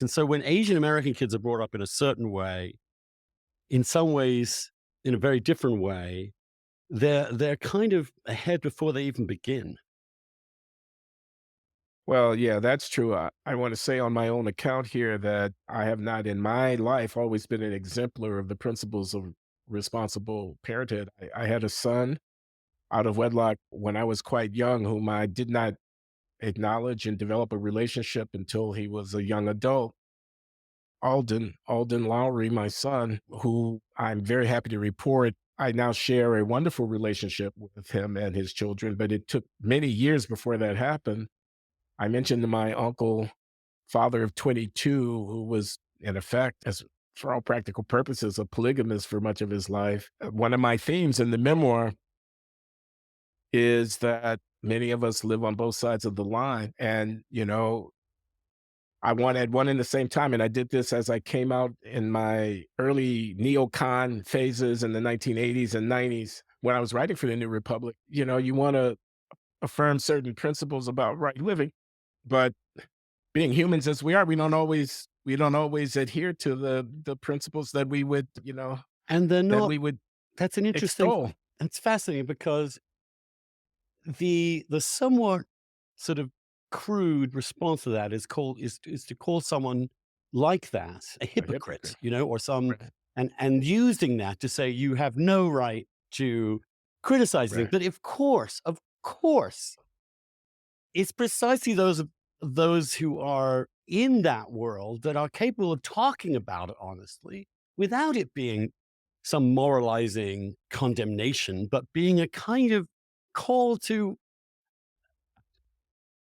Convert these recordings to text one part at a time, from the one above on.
And so when Asian American kids are brought up in a certain way, in some ways, in a very different way, they're kind of ahead before they even begin. Well, yeah, that's true. I want to say on my own account here that I have not in my life always been an exemplar of the principles of responsible parenthood. I had a son out of wedlock when I was quite young, whom I did not acknowledge and develop a relationship until he was a young adult. Alden Lowry, my son, who I'm very happy to report I now share a wonderful relationship with him and his children, but it took many years before that happened. I mentioned to my uncle, father of 22, who was in effect, as for all practical purposes, a polygamist for much of his life. One of my themes in the memoir is that many of us live on both sides of the line. And, I wanted one in the same time. And I did this as I came out in my early neocon phases in the 1980s and 90s when I was writing for the New Republic. You want to affirm certain principles about right living, but being humans as we are, we don't always adhere to the principles that we would, And they're that not we would That's an interesting extol. it's fascinating because the somewhat sort of crude response to that is to call someone like that a A hypocrite, hypocrite. or some Right. and using that to say you have no right to criticize things. Right. But of course, it's precisely those who are in that world that are capable of talking about it honestly without it being some moralizing condemnation, but being a kind of call to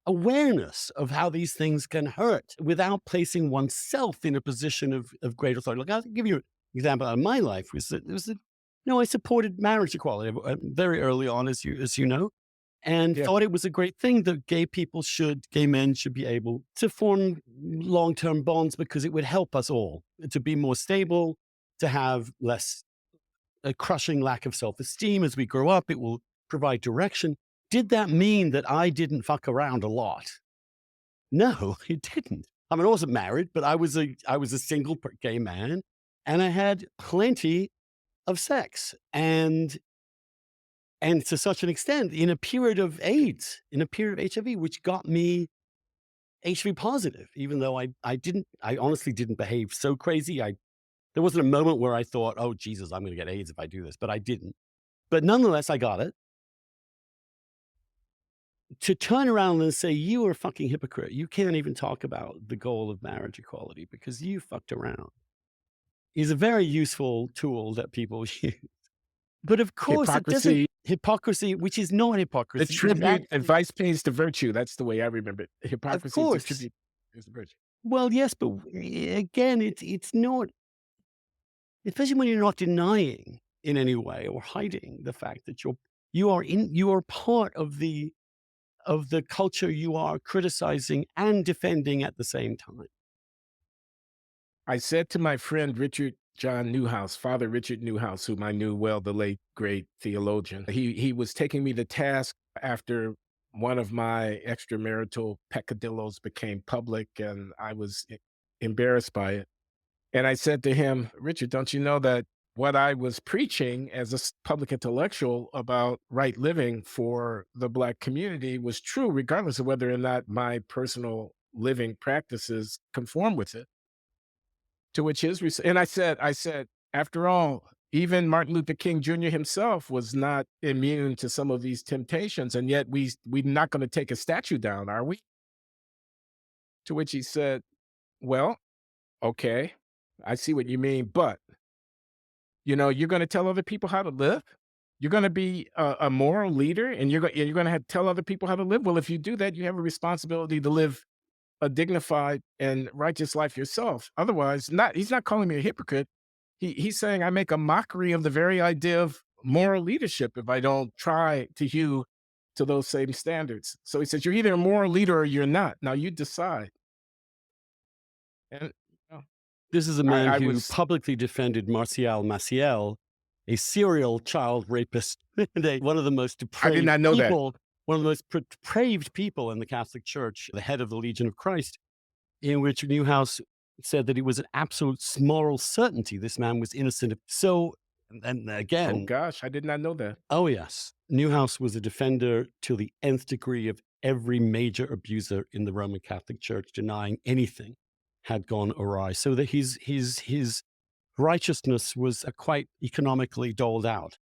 awareness of how these things can hurt without placing oneself in a position of great authority. Like, I'll give you an example out of my life. I supported marriage equality very early on, as you know, and Yeah. thought it was a great thing that gay men should be able to form long-term bonds because it would help us all to be more stable, to have less a crushing lack of self-esteem as we grow up. It will provide direction. Did that mean that I didn't fuck around a lot? No, it didn't. I mean, I wasn't married, but I was a single gay man, and I had plenty of sex, and to such an extent in a period of AIDS, in a period of HIV, which got me HIV positive, even though I honestly didn't behave so crazy. There wasn't a moment where I thought, "Oh Jesus, I'm going to get AIDS if I do this," but I didn't. But nonetheless, I got it. To turn around and say, "You are a fucking hypocrite. You can't even talk about the goal of marriage equality because you fucked around," is a very useful tool that people use. But of course, it doesn't Hypocrisy, hypocrisy, which is not the hypocrisy, is tribute, actually, advice pays to virtue. That's the way I remember it. of Hypocrisy is the course. tribute is the virtue. Well, yes, but again, it's not, especially when you're not denying in any way or hiding the fact that you are part of the culture you are criticizing and defending at the same time. I said to my friend Richard John Newhouse, Father Richard Newhouse, whom I knew well, the late great theologian. He was taking me to task after one of my extramarital peccadillos became public, and I was embarrassed by it. And I said to him, Richard, don't you know that what I was preaching as a public intellectual about right living for the Black community was true, regardless of whether or not my personal living practices conform with it? To which and I said, after all, even Martin Luther King Jr. himself was not immune to some of these temptations, and yet we're not going to take a statue down, are we? To which he said, well, okay, I see what you mean, but you're going to tell other people how to live. You're going to be a moral leader, and you're going to tell other people how to live. Well, if you do that, you have a responsibility to live a dignified and righteous life yourself. Otherwise, not he's not calling me a hypocrite. He's saying I make a mockery of the very idea of moral leadership if I don't try to hew to those same standards. So he says, you're either a moral leader or you're not. Now you decide. And you know, This is a I, man I who was publicly defended Marcial Maciel, a serial child rapist, and one of the most I did depraved not know that. people, one of the most depraved people in the Catholic Church, the head of the Legion of Christ, in which Newhouse said that it was an absolute moral certainty this man was innocent. So, and Oh again, gosh, I did not know that. oh yes, Newhouse was a defender to the nth degree of every major abuser in the Roman Catholic Church, denying anything had gone awry. So that his righteousness was quite economically doled out.